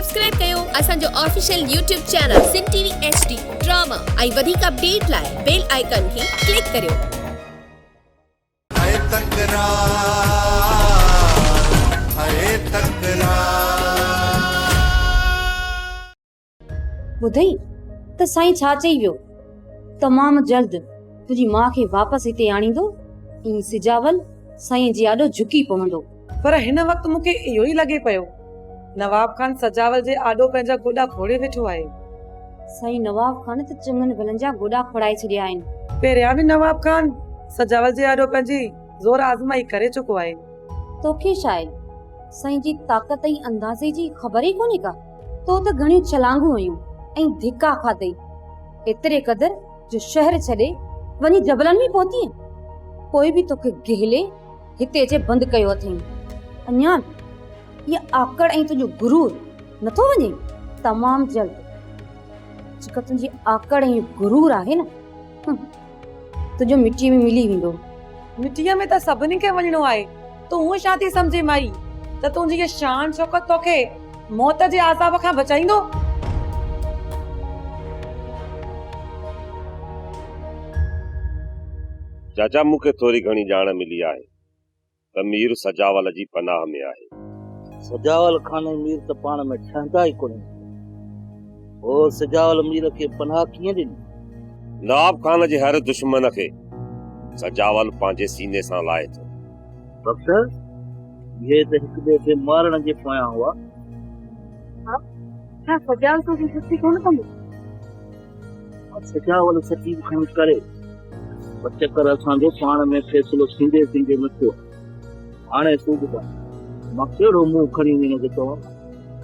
Subscribe कयो असांजो official YouTube channel सिन TV HD drama ऐं वधीक अपडेट लाइ बेल आइकन खे क्लिक करियो। ॿुधई त साईं छा चई वियो, तमामु जल्द तुंहिंजी मां खे वापसि हिते आणींदो। ई सिजावल साईं जे आॾो झुकी पवंदो। पर हिन वक्त मूंखे इहो ई लॻे पियो नवाब खान सजावल जे आॾो पंहिंजा गोॾा खोड़े वेठो आहे। साईं नवाब खान त चङनि भलनि जा गोॾा खोड़ाए छॾिया आहिनि। पहिरियां बि नवाब खान सजावल जे आॾो पंहिंजी ज़ोर आज़माई करे चुको आहे। तोखे छा आहे, साईं जी ताक़त ऐं अंदाज़े जी ख़बर ई कोन्हे का। तो त घणियूं छलांगूं हुयूं ऐं धिका खाधई, एतिरे क़दर जो शहर छॾे वञी जबलनि में पहुती। कोई बि तोखे गहले हिते अचे बंदि कयो अथई। अञा ये आकड़ ऐं तुंहिंजो गुरूर नथो वञे। तमामु जल्द जेका तुंहिंजी आकड़ ऐं गुरूर आहे न, तुंहिंजो मिटीअ में मिली वेंदो। मिटीअ में त सभिनी खे वञणो आहे। तूं हूअ छा थी सम्झे माई त तुंहिंजी इहा शान शौकत तोखे मौत जे आज़ाब खां बचाईंदो? चाचा मूंखे थोरी घणी ॼाण मिली आहे त मीर सजावल जी पनाह में आहे। सजावल खान ऐं मीर त पाण में ठहंदा ई कोन्हनि। ओ सजावल मीर खे पनाह कीअं ॾिनी? नवाब खान जे हर दुश्मन खे सजावल पंहिंजे सीने सां लाए थो। डॉक्टर, ये त हिकु ॿिए खे मारण जे पोयां हुआ। छा सजावल तो सच्ची कोन कंदो? सजावल सची खणी करे चक्कर असांजो पाण में फैसलो थींदे थींदे नथो। हाणे तूं ॿुधाए मां कहिड़ो मुंहुं खणी हिनखे चवां?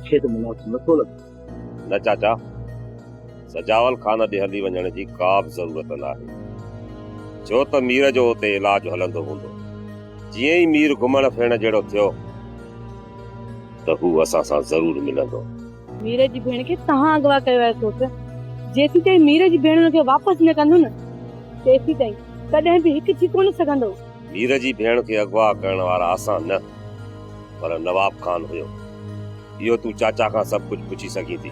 खेत मुनासिब नथो लॻे। न चाचा, सजावल खान ॾे हली वञण जी का बि ज़रूरत नाहे, छो त मीर जो उते इलाज हलंदो हूंदो। जीअं ई मीर घुमण फिरण जहिड़ो थियो त हू असां सां ज़रूर मिलंदो। मीर जी भेण खे तव्हां अगवा कयो आहे सोच। जेसी ताईं मीर जी भेण खे वापसि न कंदो न, तेसी ताईं कॾहिं बि हिकु थी कोन सघंदो। मीर जी भेण खे अगवा करण वारा असां न, पर नवाब खान हुयो। इहो तूं चाचा खां सभु कुझु पुछी सघीं थी।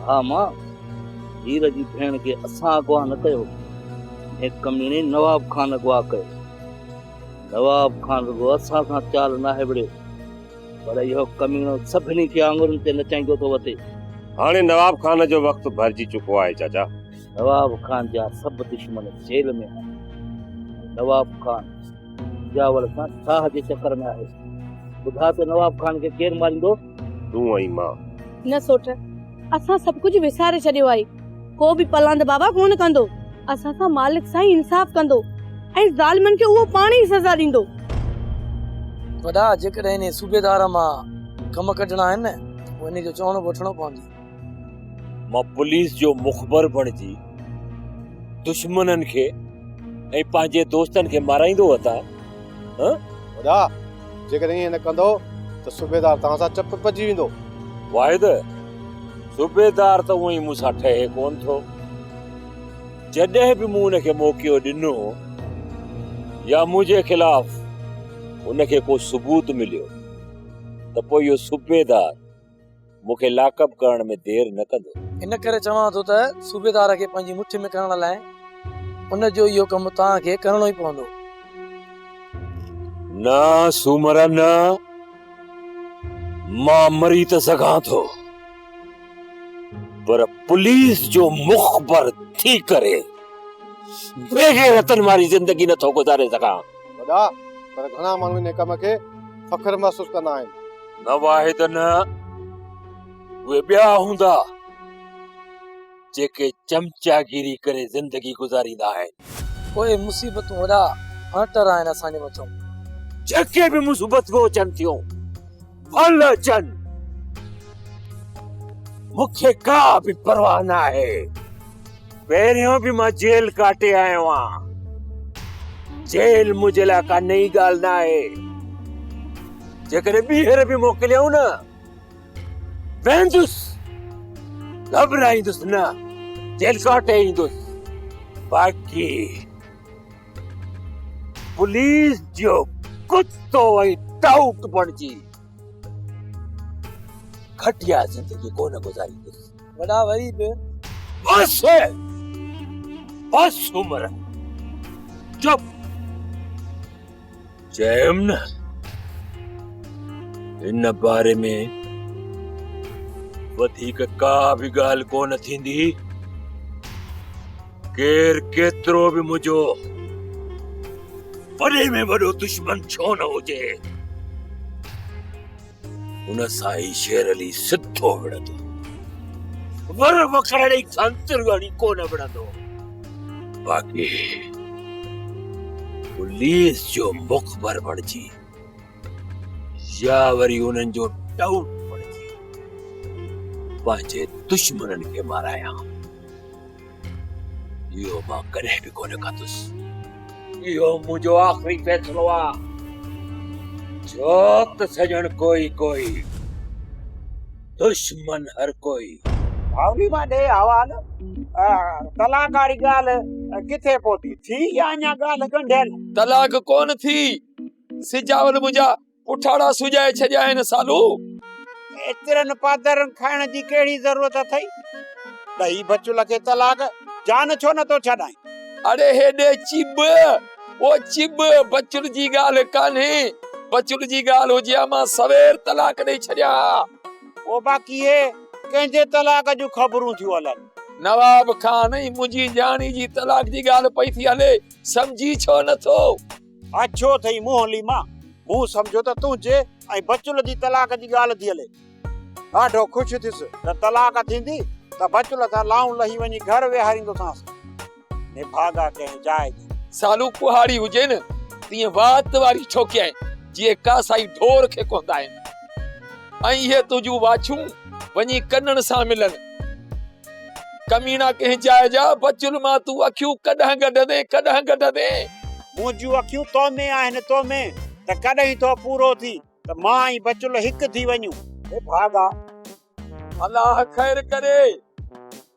हा मां, मीर जी भेण खे असां अगवा न कयो, हिकु कमीने नवाब खान अगवा कयो। नवाब खान रुगो असां सां चाल नाहे विड़ियो, पर इहो कमीनो सभिनी खे आङुरनि ते नचाईंदो थो वठे। हाणे नवाब खान जो वक़्तु भरिजी चुको आहे चाचा। नवाब खान जा सभु दुश्मन जेल में आहिनि। नवाब खान सजावल सां ठाह जे चक्कर में आहे। ॿुधा त नवाब खान खे केरु मारींदो? तूं ऐं मां। न सोच, असां सभु कुझु विसारे छॾियो आहे। को बि पलांद बाबा कोन कंदो। असां सां मालिक साईं इंसाफ़ कंदो ऐं ज़ालिमनि खे उहो पाण ई सज़ा ॾींदो। वॾा, जेकॾहिं हिन सूबेदार मां कम कढणा आहिनि न, वञी जो चवणो वठणो पवंदी। मां पुलिस जो मुखबर बणिजी दुश्मननि खे ऐं पंहिंजे दोस्तनि खे माराईंदो वता। वॾा, जेकॾहिं ईअं न कंदो त सूबेदार तव्हां सां चप पइजी वेंदो। वाहिद, सूबेदार त उहो ई मूंसां ठहे कोन थो। जॾहिं बि मूं हुनखे मौक़ो ॾिनो या मुंहिंजे ख़िलाफ़ उनखे को सबूत मिलियो त पोइ इहो सूबेदार मूंखे लाकअप करण में देर न कंदो। इन करे चवां थो त सूबेदार खे पंहिंजी मुट्ठी में करण लाइ उन जो इहो कमु तव्हांखे करणो ई पवंदो। न सूमर न, मां मरी त सघां थो, पर पुलिस जो मुखबर थी करे बेगैरतनि वारी ज़िंदगी नथो गुज़ारे सघां। वॾा, पर घणा माण्हू इन कम खे फ़ख्र महसूस कंदा आहिनि। न वाहिद न, उहे ॿिया हूंदा जेके चमचागिरी करे ज़िंदगी गुज़ारींदा आहिनि। पोइ मुसीबतूं वॾा हटर आहिनि असांजे मथां। जेके बि मुसीबतूं अचनि थियूं, फल अचनि, मूंखे का बि परवाह न आहे। पहिरियों बि मां जेल काटे आयो आहियां। जेल मुंहिंजे लाइ का नई ॻाल्हि न आहे। जेकॾहिं ॿीहर बि मोकिलियऊं न, वेंदुसि, घबराईंदुसि न, जेल काटे ईंदुसि। बाक़ी पुलिस जो कुत्तो ऐं टाउट बणिजी घटिया जिंदगी कोन गुजारींदुसि। वॾा वरी बि बस बस उमर चुप चयम न इन बारे में वधीक का भी ॻाल्हि कोन थींदी। केर केतिरो बि मुंहिंजो वॾे में वॾो दुश्मन छो न हुजे, उन सां ई शेर अली सिधो विढ़ंदो, वर वखण जी संतरगणी कोन विढ़ंदो। बाक़ी पुलिस जो मुखबर बणिजी या वरी उन्हनि जो डाउट बणिजी पंहिंजे दुश्मननि खे मारायां, इहो मां कॾहिं बि कोन कंदुसि। इहो मुंहिंजो आख़िरी फ़ैसिलो आहे। छो त सजण कोई कोई दुश्मन हर कोई। भावली मां ॾे हवाल तलाक वारी ॻाल्हि किथे पहुती थी या अञा ॻाल्हि गंढियल? तलाक कोन थी, सिजावल मुंहिंजा पुठाड़ा सुजाए छॾिया आहिनि सालू। एतिरनि पादरनि खाइण जी कहिड़ी ज़रूरत अथई? ॾही बचुल खे तलाक जान छो नथो छॾाई? अरे हेॾे चिब ओ चिब, बचुल जी ॻाल्हि कान्हे। बचुल जी ॻाल्हि हुजे हा मां सवेर तलाक ॾेई छॾिया। ओ बाक़ी हे कंहिंजे तलाक जूं ख़बरूं थियूं हलनि? नवाब खान ऐं मुंहिंजी न्याणी जी तलाक जी ॻाल्हि पई थी हले, सम्झी छो नथो? अछो अथई मोहली मां, मूं सम्झो त तूं जे ऐं बचुल जी तलाक जी ॻाल्हि थी हले। ॾाढो ख़ुशि थियुसि त तलाक थींदी त बचुल सां लाऊं लही वञी घर वेहारींदोसांसि। निभागा कंहिं जाइ जी सालू कुहाड़ी हुजे न तीअं वात वारी छोकियां जीअं कासाई ढोर खे कोंदा आहिनि, ऐं इहे तुंहिंजूं वाछूं वञी कननि सां मिलनि। कमीना कंहिं जाइ जा बचुल मां तूं अखियूं कॾहिं गॾंदे कॾहिं गॾंदे। मुंहिंजूं अखियूं तो में आहिनि, तो में त कॾहिं तो पूरो थी त मां ऐं बचुल हिकु थी वञूं। निभागा अलाह ख़ैर करे,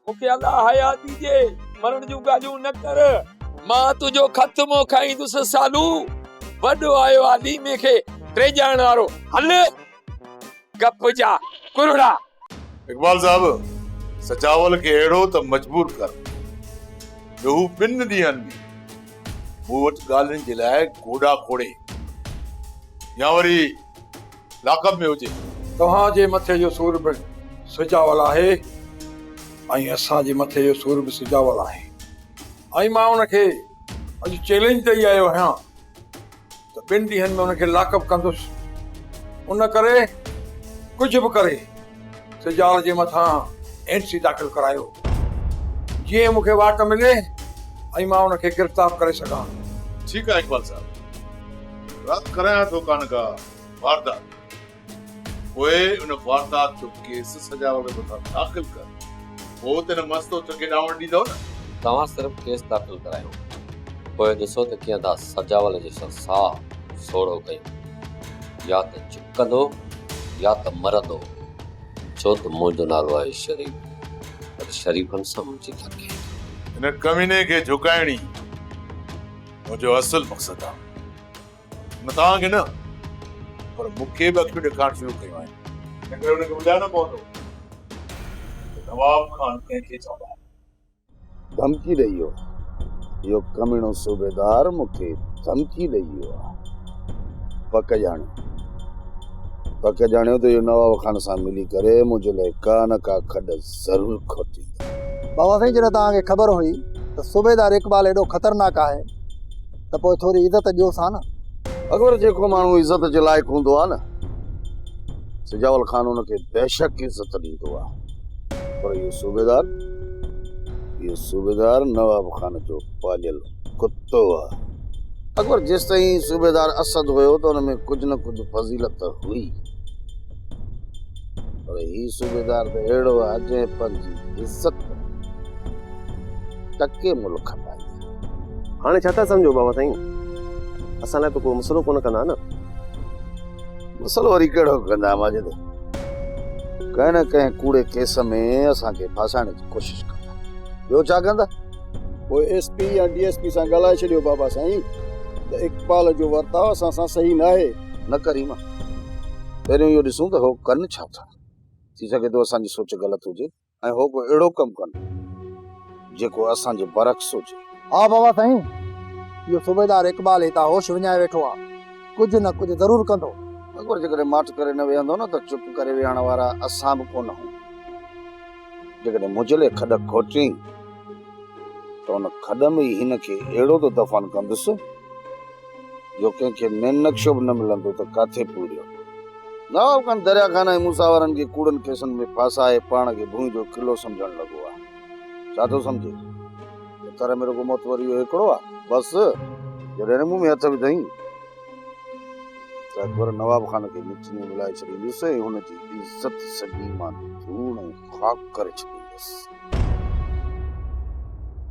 मूंखे अलाह हयात ॾिजे, मरण जूं ॻाल्हियूं न कर। मां तुंहिंजो ख़त मो खाईंदुसि सालू। वॾो आयो आहे लीमे खे टेॼाइण वारो। हल गप जा कुरड़ा। इकबाल साहब, सजावल खे अहिड़ो त मजबूर कर जो हू ॿिनि ॾींहंनि में मूं वटि ॻाल्हियुनि जे लाइ गोॾा खोड़े, या वरी लाकअप में हुजे। तव्हांजे मथे जो सूर बि सजावल आहे ऐं असांजे मथे जो सूर बि सजावल आहे, ऐं मां उनखे अॼु चैलेंज ॾेई आयो आहियां त 2 ॾींहंनि में उनखे लाकअप कंदुसि। उन करे कुझु बि करे सजावल जे मथां एनसी दाख़िल करायो, जीअं मूंखे वाट मिले ऐं मां उनखे गिरफ़्तार करे सघां। ठीकु आहे इकबाल साहब, राति करायां थो कान का वारदात, पोइ उन वारदात जो केस सजावल जे मथां दाख़िल कर, पोइ त न मस्तो खे ॾावण ॾींदो न। तव्हां सिर्फ़ केस दाख़िल करायो, पोइ ॾिसो त कीअं था सजावल जे साह सोड़ो कयूं। या त चिपकंदो या त मरंदो, छो त मुंहिंजो नालो आहे शरीफ़, पर शरीफ़नि सां मुंहिंजी थके। हिन कमीने खे झुकाइणी मुंहिंजो असुल मक़सदु आहे, न तव्हांखे न पर मूंखे बि अखियूं ॾेखारण शुरू कयूं आहिनि। हिन करे हुनखे ॿुधाइणो पवंदो त नवाब खान कंहिंखे चवंदा आहिनि। धमकी ॾेई वियो, इहो कमीणो सूबेदार मूंखे धमकी ॾेई वियो आहे। पक ॼाणियो त इहो नवाब खान सां मिली करे मुंहिंजे लाइ का न का खॾ ज़रूरु खोटींदो। बाबा साईं, जॾहिं तव्हांखे ख़बर हुई त सूबेदार इकबाल एॾो ख़तरनाक आहे त पोइ थोरी इज़त ॾियोसि हा न। अगरि जेको माण्हू इज़त जे लाइक़ु हूंदो आहे न, सजावल खान हुनखे बेशक इज़त ॾींदो आहे, पर इहो सूबेदार नवाब खान जो पालियल कुत्तो आहे। अकबर जेसि ताईं सूबेदार असद हुयो त हुन में कुझु न कुझु फज़ीलत हुई, पर ही सूबेदार त अहिड़ो आहे जंहिं पंहिंजी इज़त टके मुल्क खपाई। हाणे छा था सम्झो बाबा साईं, असां लाइ त को मसलो कोन कंदा न? मसलो वरी कहिड़ो कंदा माजिद? कंहिं न कंहिं कूड़े केस में असांखे फासाइण जी कोशिशि कंदा, ॿियो छा कंदा? पोइ एसपी या डीएसपी सां ॻाल्हाए छॾियो बाबा साईं त इकबाल जो वर्ताव असां सां सही न आहे। न करी मां पहिरियों इहो ॾिसूं त हो कनि छा था। थी सघे थो असांजी सोच ग़लति हुजे ऐं हो को अहिड़ो कमु कनि जेको असांजे बरक्स हुजे। हा बाबा साईं, इहो सूबेदार इक़बाल हितां होश विञाए वेठो आहे, कुझु न कुझु ज़रूरु कंदो। अगरि जेकॾहिं माठ करे न वेहंदो न त चुप करे वेहण वारा असां बि कोन आहियूं। जेकॾहिं मुझले खॾ खोटियईं त उन खॾ में ई हिन खे अहिड़ो त दफ़न कंदुसि जो कंहिंखे नक्शो बि न मिलंदो त काथे पूरियो। नवाब खान दरिया खान ऐं मूसावरनि खे कूड़नि केसनि में फासाए पाण खे भूमि जो किलो सम्झण लॻो आहे। छा थो सम्झे? तर में रुगो मोतवर इहो हिकिड़ो आहे बसि। जॾहिं मुंहुं में हथ विधई त अकबर नवाब खान खे मिटी में मिलाए छॾींदुसि ऐं हुनजी इज़त सॼी मां धूड़ ऐं खाक करे छॾींदुसि।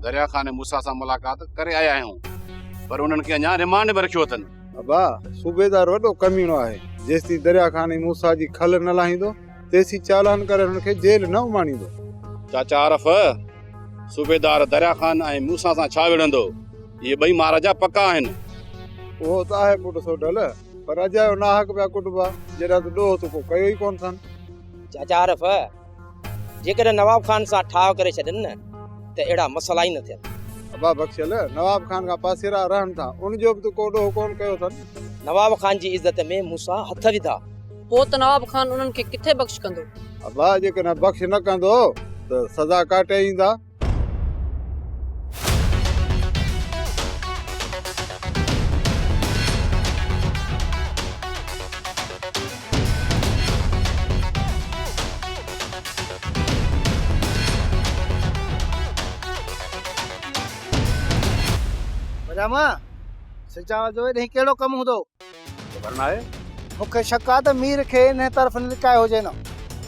दरिया खान मूसा सां मुलाक़ात करे आया आहियूं, पर उन्हनि खे अञा रिमांड में रखियो अथनि। अबा सूबेदार वॾो कमीणो आहे, जेसिताईं दरिया खान मूसा जी खल न लाहींदो तेसिताईं चालान करे हुनखे जेल न उमाणींदो। चाचा आरफ, सूबेदार दरिया खान ऐं मूसा सां छा विढ़ंदो? इहे ॿई महाराजा पका आहिनि। उहो त आहे पुट सोडल, पर अजायो नाहक पिया कुटबा जहिड़ा त ॾोह त को कयो ई कोन अथनि। चाचा आरफ, जेकॾहिं नवाब खान सां ठाव करे छॾनि न त अहिड़ा मसला ई न थियनि। अबा बख्शल, नवाब खान खां पासेरा रहनि था, उनजो बि त को ॾोह कोन कयो अथनि। नवाब खान जी इज़त में मूसा हथ विधा, पोइ त नवाब खान उन्हनि खे किथे बख़्श कंदो? अबा जेकॾहिं बख़्श न कंदो त सज़ा काटे ईंदा। रामा सजावल जो ॾहीं कहिड़ो कमु हूंदो? ख़बर न आहे। मूंखे शक आहे त मीर खे इन तरफ़ लिकायो हुजे न।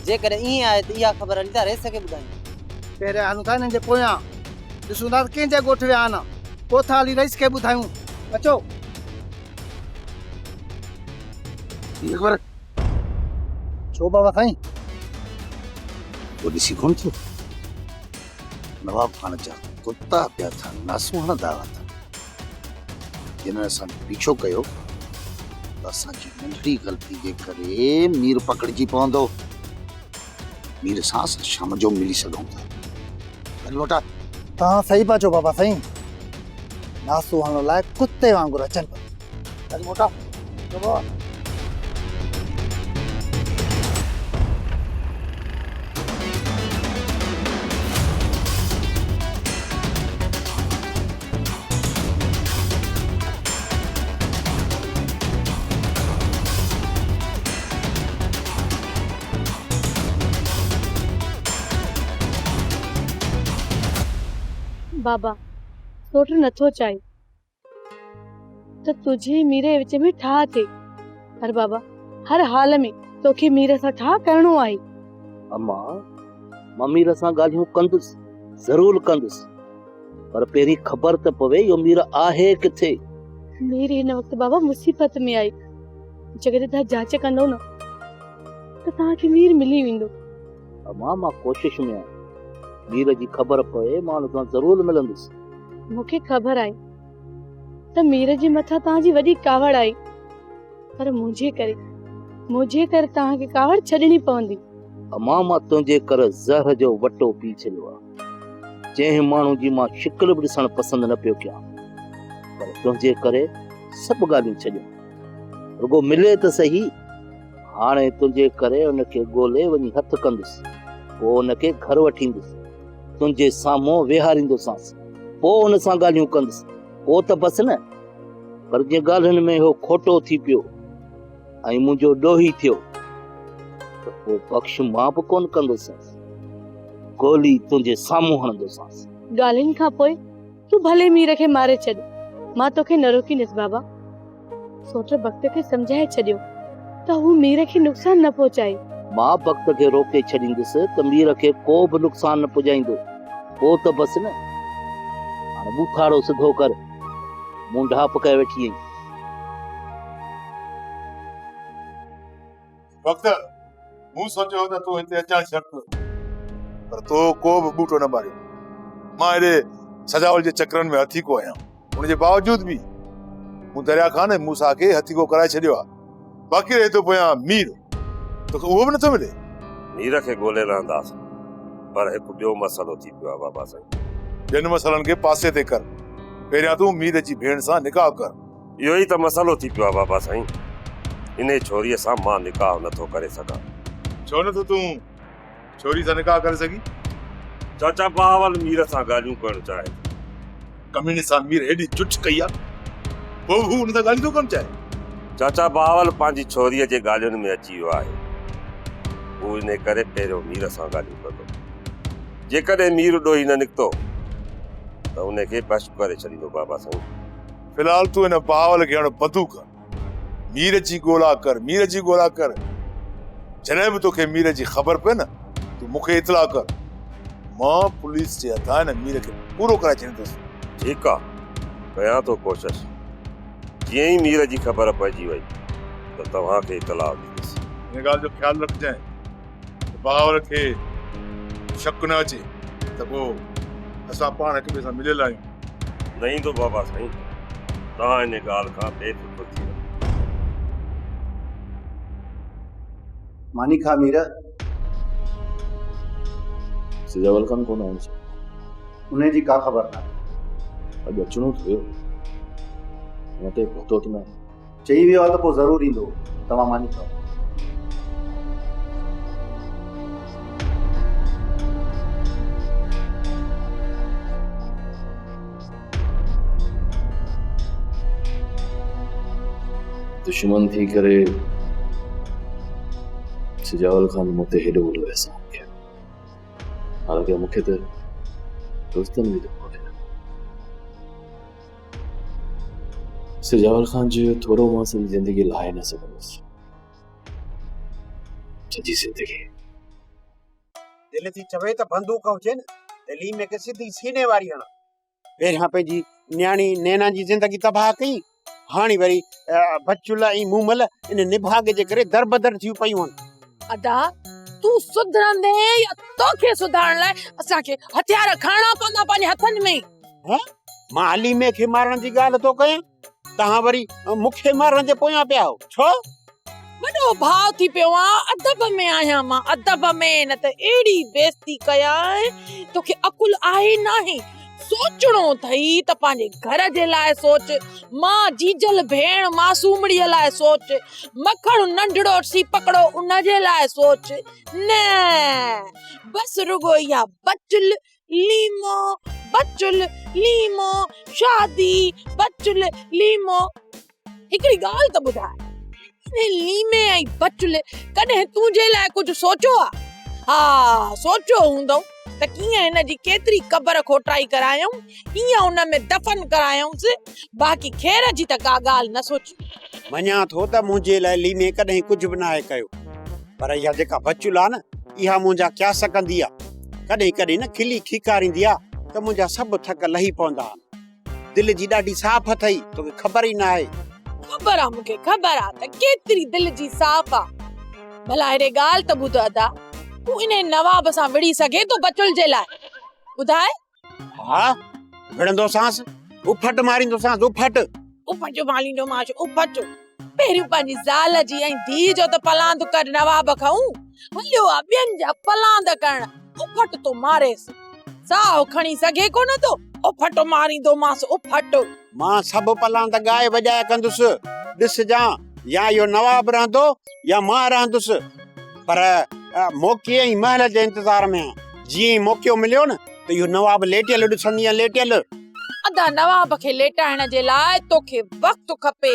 जेकॾहिं ईअं आहे त इहा ख़बर अली रहे सघे ॿुधाईं। पहिरियां हलूं था हिननि जे पोयां, ॾिसूं था त कंहिंजे ॻोठ विया आहिनि, पोइ था हली रईस खे ॿुधायूं। अचो। छो बाबा साईं? वो ॾिसी कोन थियो? नवाब खान जा कुत्ता पिया था नासुवान दावा था। जिन्हनि असांजो पीछो कयो त असांजी नंढड़ी ग़लती जे करे मीर पकड़जी पवंदो। मीर सां असां शाम जो मिली सघूं था। हल मोटा। तव्हां सही पिया चओ बाबा साईं, नासू हणण लाइ कुत्ते वांगुरु अचनि पिया। हल मोटा। बाबा सोट नथो चाहे त तुझे मीरे विच में ठा थे, पर बाबा हर हाल में तोखे मीर सां ठा करणो आहे। अम्मा मां मीर सां ॻाल्हियूं कंदुसि, ज़रूर कंदुसि, पर पहिरीं ख़बर त पवे इहो मीर आहे किथे। मीर हिन वक़्तु बाबा मुसीबत में आई, जॾहिं तव्हां जांच कंदो न त तव्हांखे मीर मिली वेंदो। अम्मा मां कोशिश में आहियां, मीर जी ख़बर पवे मां हुन सां ज़रूर मिलंदुसि। मूंखे ख़बर आहे त मीर जे मथां तव्हांजी वॾी कावड़ आई, पर मुंहिंजे करे तव्हांखे कावड़ छॾणी पवंदी। अम्मा मां तुंहिंजे करे ज़हर जो वटो पी छॾियो आहे। जंहिं माण्हू जी मां शिकिल बि ॾिसणु पसंदि न पियो कयां, पर तुंहिंजे करे सभु ॻाल्हियूं छॾियूं। रुगो मिले त सही, हाणे तुंहिंजे करे उनखे ॻोल्हे वञी हथु कंदुसि, पोइ उनखे घर वठींदुसि, तुंहिंजे साम्हूं वेहारींदोसांसि, पोइ हुन सां ॻाल्हियूं कंदुसि। पोइ त बसि न, पर जीअं ॻाल्हियुनि में हो खोटो थी पियो ऐं मुंहिंजो ॾोही थियो त पोइ बख़्श मां बि कोन कंदोसांसि, गोली तुंहिंजे साम्हूं हणंदोसांसि। ॻाल्हियुनि खां पोइ तूं भले मीर खे मारे छॾ, मां तोखे न रोकींदसि बाबा। सोट वक़्त खे सम्झाए छॾियो त हू मीर खे नुक़सान न पहुचाए। मां वक़्त खे रोके छॾींदुसि त मीर खे को बि नुक़सान न पुॼाईंदो। पोइ त बसि न, हाणे बुखाड़ो सिधो कर, मुंडा पकाए वेठी आहीं। वक़्त मूं सोचियो त तूं हिते अचणु शर्त, पर तो को बि बूटो न मारियो। मां हेॾे सजावल जे चक्रनि में हथी को आहियां, उनजे बावजूद बि मूं दरिया खान मूसा खे हथी को कराए छॾियो आहे। बाक़ी रहे थो पोयां मीर, तोखे उहो बि नथो मिले। मीर खे ॻोल्हे रहंदासीं, पर हिकु ॿियो मसइलो थी पियो आहे बाबा साईं। ॿियनि मसइलनि खे पासे ते कर, पहिरियां तूं मीर जी भेण सां निकाह कर। इहो ई त मसइलो थी पियो आहे बाबा साईं। इन छोरीअ सां मां निकाह नथो करे सघां। छो नथो तूं छोरी सां निकाह करे सघी? चाचा बावल मीर सां ॻाल्हियूं करणु चाहे। कमीने सां मीर हेॾी चुच कई आहे, पोइ हू हुन सां ॻाल्हियूं थो करणु चाहे। चाचा बावल पंहिंजी छोरीअ जे ॻाल्हियुनि में अची वियो आहे। हू इन करे पहिरियों मीर सां ॻाल्हियूं कंदो। जेकॾहिं मीर ॾोही न निकितो त उनखे बशु करे छॾींदो बाबा साईं। फिलहाल तूं हिन बावल खे हाणे बंदू कर, मीर जी ॻोल्हा कर, मीर जी ॻोल्हा कर। जॾहिं बि तोखे मीर जी ख़बर पए न, तूं मूंखे इतला कर। मां पुलिस जे हथां हिन मीर खे पूरो कराए छॾींदुसि। ठीकु आहे, कयां थो कोशिशि। जीअं ई मीर जी ख़बर पइजी वई त तव्हांखे इतलाह ॾींदुसि। हिन ॻाल्हि जो ख़्यालु रखजांइ, बावल खे शक न अचे त पोइ असां पाण हिक ॿिए सां मिलियल आहियूं। न ईंदो बाबा साईं, तव्हां हिन ॻाल्हि खां बेफ़िक्र थी वञो। मानी खा मीर, सजावल खान कोन आयो छा? उन जी का ख़बर न। अॼु अचिणो थियो, हिन ते पतो त न। चई वियो आहे त पोइ ज़रूरु ईंदो। तव्हां मानी खाओ। दुश्मन थी करे सजावल खान मूंते हेॾो वॾो एहसान कयो। हालांकि मूंखे त दोस्तनि बि धोखो ॾिनो। सजावल खान जो थोरो मां सॼी ज़िंदगी लाहे न सघंदुसि। सॼी ज़िंदगी दिल थी चवे त बंदूक हुजे न, दिल्ली में के सिधी सीने वारी हणा। पहिरियां पंहिंजी न्याणी नैना जी ज़िंदगी तबाह कई, हाणे वरी बचुल ऐं मूमल इन निभाग जे करे दर बदर थियूं पयूं आहिनि। अदा तू सुधरंदे या तोखे सुधारण लाइ असांखे हथियार खणणा पवंदा पंहिंजे हथनि में। मां हलीमे खे मारण जी ॻाल्हि थो कयां, तव्हां वरी मूंखे मारण जे पोयां पिया हो। छो? वॾो भाव थी पियो आ, अदब में आहियां मां, अदब में। न त एड़ी बेइज्जती कया तोखे अकुल आहे नाही। सोचणो थई त पंहिंजे घर जे लाइ सोच, मां जीजल भेण मासूमड़ीअ लाइ सोच, मखण नंढड़ो सी पकड़ो उन जे लाइ सोच। न बस रुगो इहा बचुल लीमो, बचुल लीमो, शादी बचुल लीमो। हिकड़ी ॻाल्हि त ॿुधाए, लीमे ऐं बचुल कॾहिं तुंहिंजे लाइ कुझु सोचो आ? हा सोचो हूंदो त कीअं हिन जी केतिरी क़बर खोटाई करायूं, कीअं उन में दफ़न करायूंसि। बाक़ी खेर जी त का ॻाल्हि न सोची। मञा थो त मुंहिंजे लाइ लीमे कॾहिं कुझु बि न आहे कयो, पर इहा जेका बचुल आहे न, इहा मुंहिंजा क्यास कंदी आहे। कॾहिं कॾहिं न खिली खीकारींदी आहे त मुंहिंजा सभु थक लही पवंदा आहिनि। दिलि जी ॾाढी साफ़ अथई, तोखे ख़बर ई न आहे। ख़बर आहे मूंखे, ख़बर आहे त केतिरी दिलि जी साफ़ आहे। भला हेॾे ॻाल्हि त ॿुध अदा, तूं इन नवाब सां विड़ी सघे तो बचुल जे लाइ? ॿुधाए। हा विड़ंदोसांसि, उफट मारींदोसांसि, उफट मारींदोमांसि, उफट। पहिरियों पंहिंजी ज़ाल जी ऐं धीउ जो त पलांद कर नवाब खाऊं, हलियो आहे ॿियनि जा पलांद करण। उफट तो मारेसि, साहु खणी सघे कोन तो, उफट मारींदोमांसि, उफट। मां सभु पलांद ॻाए वॼाए कंदुसि। ॾिसजां, या इहो नवाब रहंदो या मां रहंदुसि, पर मौक़े ऐं महल जे इंतज़ार में आहियां। जीअं ई मौक़ो मिलियो न त इहो नवाब लेटियल ॾिसंदी, लेटियल। अदा नवाब खे लेटाइण जे लाइ तोखे वक़्तु खपे,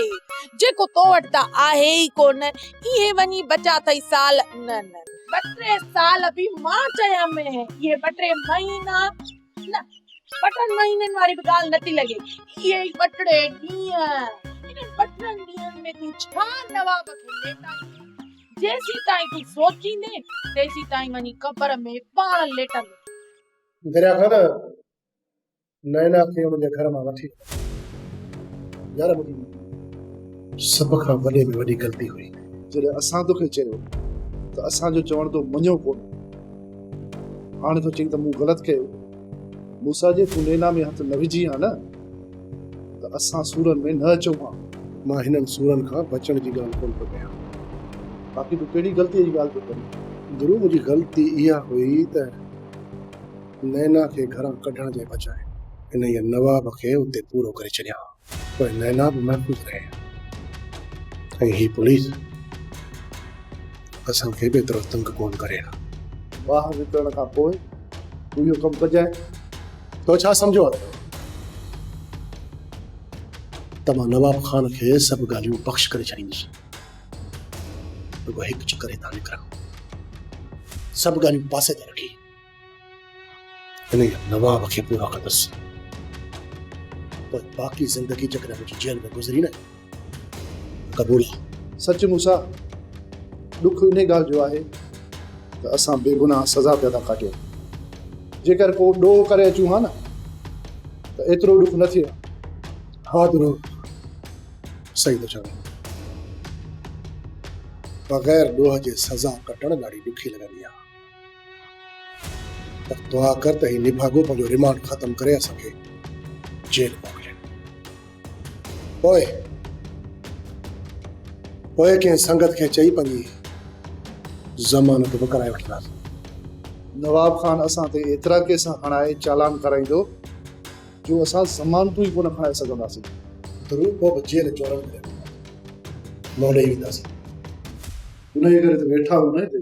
जेको तो वटि त आहे ई कोन। इहे वञी बचा अथई साल, न न 2-3 साल बि मां चयां में, इहे 2-3 महीना न, 2 महीननि वारी बि ॻाल्हि नथी लॻे। इहे 2 ॾींहं, इन 2 ॾींहंनि में तूं छा नवाब खे लेटाई? जेसी ताईं तूं सोचींदे, तेसी ताईं वञी क़बर में पाण लेटंदे। दरिया खां नैना खे हुनजे घर मां वठी यार, मुंहिंजी सभ खां वॾे में वॾी ग़लती हुई जॾहिं असां तोखे चयो त असांजो चवण तो मञियो कोन। हाणे तो चई त मूं ग़लति कयो। मूंसां जे तूं नैना में हथ न विझी आहे न, त असां सूरनि में न अचूं हा। मां हिननि सूरनि खां बचण जी ॻाल्हि कोन थो कयां। बाक़ी तूं कहिड़ी ग़लतीअ जी ॻाल्हि थो करीं? गुरु मुंहिंजी ग़लती इहा हुई त नैना खे घरां कढण जे बजाए इन ये नवाब खे उते पूरो करे छॾिया पर नैना बि महफ़ूज़ रहे ऐं ही पुलिस असांखे बि एतिरो तंग कोन करे हा ॿाहिरि निकिरण खां पोइ तूं इहो कमु कजांइ तो छा सम्झो आहे त मां नवाब ख़ान खे सभु ॻाल्हियूं बख़्श करे छॾींदुसि रुॻो हिकु चकर हितां निकिरां सभु ॻाल्हियूं पासे ते रखी हिन नवाब खे पूरा कंदुसि पर बाक़ी ज़िंदगी जकॾहिं मुंहिंजी जेल में गुज़री न क़बूल सच मूंसां ॾुख इन ॻाल्हि जो आहे त असां बेगुनाह सज़ा पिया था काटियूं जेकर को ॾोह करे अचूं हा न त एतिरो ॾुख न थिए हा गुरु सही थो चवे बग़ैर ॾोह जे सज़ा कटणु ॾाढी ॾुखी लॻंदी आहे त दुआ कर त ही निभागो पंहिंजो रिमांड ख़तम करे असांखे जेल मोकिले पोइ कंहिं संगत खे चई पंहिंजी ज़मानत बि कराए वठंदासीं नवाब ख़ान असां ते एतिरा केस हणाए चालान कराईंदो जो असां ज़मानतूं ई कोन खणाए सघंदासीं पोइ बि जेल चोरनि करे मोड़े ई वेंदासीं उन जे करे त वेठा आहियूं न हिते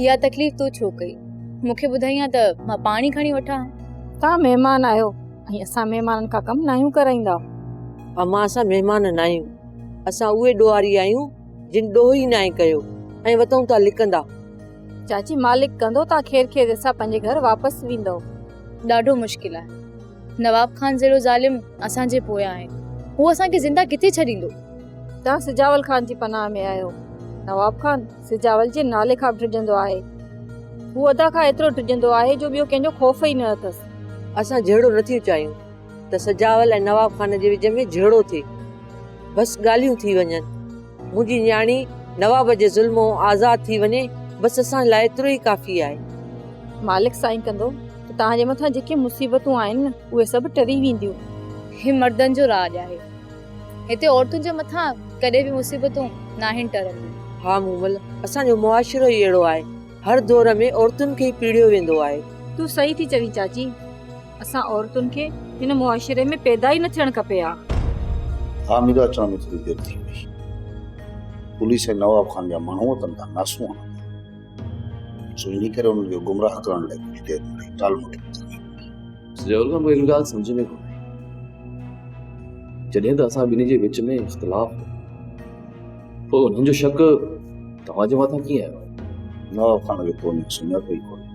इहा तकलीफ़ तूं छो कई मूंखे ॿुधाईं त मां पाणी खणी वठां तव्हां महिमान आहियो ऐं असां महिमाननि खां कमु नाहियूं कराईंदा अमां असां महिमान न आहियूं असां उहे ॾोहारी आहियूं जिन ॾोह ई नाहे कयो ऐं वतऊं था लिकंदा चाची मालिक कंदो तव्हां खेर खेर असां पंहिंजे घर वापसि वेंदो ॾाढो मुश्किल आहे नवाब ख़ान जहिड़ो ज़ालिम असांजे पोयां आहे हू असांखे ज़िंदा किथे छॾींदो तव्हां सिजावल ख़ान जी पनाह में आहियो नवाब ख़ान सिजावल जे नाले खां डिॼंदो आहे हू अदा खां एतिरो डिॼंदो आहे जो ॿियो कंहिंजो ख़ौफ़ ई न अथसि असां जहिड़ो नथियूं चाहियूं त सजावल ऐं नवाब ख़ान जे विच में जहिड़ो थिए बसि ॻाल्हियूं थी वञनि मुंहिंजी न्याणी नवाब जे ज़ुल्मो आज़ाद थी वञे बसि असां लाइ एतिरो ई काफ़ी आहे मालिक साईं कंदो त तव्हांजे मथां जेके मुसीबतूं आहिनि न उहे सभु टरी वेंदियूं ही मर्दनि जो राज आहे हिते औरतुनि जे मथां कॾहिं बि मुसीबतूं नाहिनि टरंदियूं हा मूमल असांजो मुआशिरो ई अहिड़ो आहे हर दौर में औरतुनि खे ई पीड़ियो वेंदो आहे तूं सही थी चवी चाची असां औरतुनि खे हिन मुआशिरे में पैदा ई न थियणु खपे हा हामिदा अचण में थोड़ी देर थी वई पुलिस ऐं नवाब ख़ान जा माण्हू वतन था नासूं हणनि सो इन करे उन्हनि खे गुमराह करण लाइ कुझु देर मिली टाल मटोल सजावल खां मूंखे ॻाल्हि सम्झ में कोन्हे जॾहिं त असां ॿिन्ही जे विच में इख़्तिलाफ़ पोइ उन्हनि जो शक तव्हांजे मथां कीअं आयो नवाब ख़ान खे कोन्हे सुञातो ई कोन्हे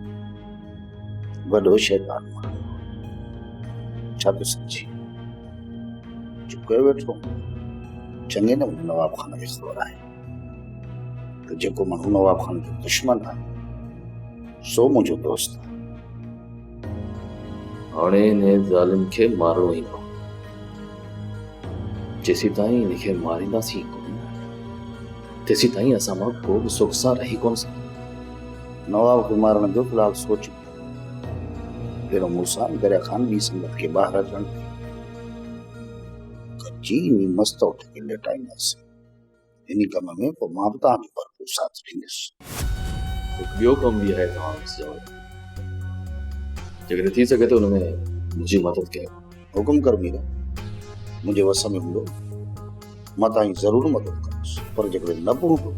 वॾो शैतान माण्हू छा थो सम्झी चुप करे वेठो चङे नमूने नवाब ख़ान खे ख़बर आहे त जेको माण्हू नवाब ख़ान जो दुश्मन आहे सो मुंहिंजो दोस्त आहे हाणे हिन ज़ालिम खे मारणो ई पवंदो जेसीं ताईं हिनखे मारींदासीं कोन तेसीं ताईं असां मां को बि सुख सां रही कोन सघंदो नवाब खे मारण जो फ़िलहाल सोच पहिरियों मूंसां दरिया ख़ान ॿी संगत खे ॿाहिरि अचण कची मस्त उठ के लेटाईंदासीं इन कम में पोइ मां बि तव्हांजो भरपूर साथ ॾींदुसि हिकु ॿियो कमु बि आहे तव्हां सजावल जेकॾहिं थी सघे त हुन में मुंहिंजी मदद कयो हुकुम कर मीरा मुंहिंजे वस में हूंदो मां तव्हांजी ज़रूरु मदद कंदुसि पर जेकॾहिं न पहुंदो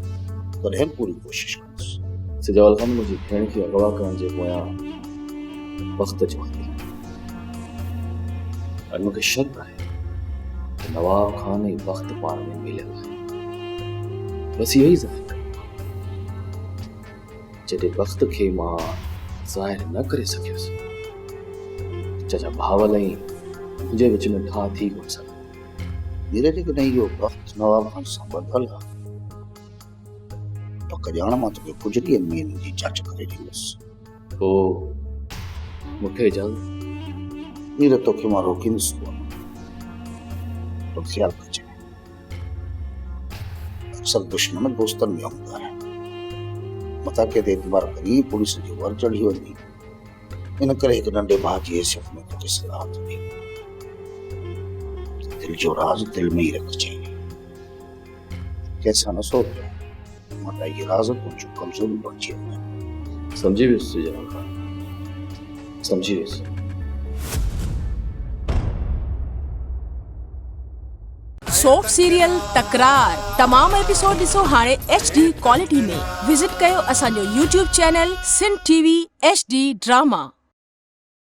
तॾहिं पूरी कोशिशि कंदुसि सजावल खान मुंहिंजी भेण खे अगवा करण जे पोयां वक़्त जो आहे ऐं मूंखे शक आहे त नवाब ख़ान ऐं वक़्त पाण में मिलियल आहे बसि इहो ई ज़ाहिर जॾहिं वक़्त खे मां ज़ाहिर न करे सघियुसि चाचा भावल ऐं मुंहिंजे विच में ठा थी कोन सघंदी धीरे जेकॾहिं इहो वक़्तु नवाब ख़ान सां ॿधल आहे पक ॼाण मां तोखे कुझु ॾींहंनि में हिन जी जांच करे ॾींदुसि पोइ मूंखे इजाज़त हींअर तोखे मां रोकींदुसि कोन तो ख़्यालु कजे अक्सर दुश्मन दोस्तनि में हूंदा आहिनि मथां के ते एतबार करी पुलिस जो वर चढ़ी वञी इन करे हिकु नंढे भाउ जी हैसियत में तोखे सलाह थी ॾे दिल जो राज दिल में ही रख चाहिए। कैसा न सोच मत ये राज कुछ कमजोरी बच्चे समझी भी सुजावल खान, समझी भी। सोप सीरियल तकरार तमाम एपिसोड ॾिसो हाणे HD क्वालिटी में। विजिट कयो असांजो YouTube channel Sindh TV HD drama.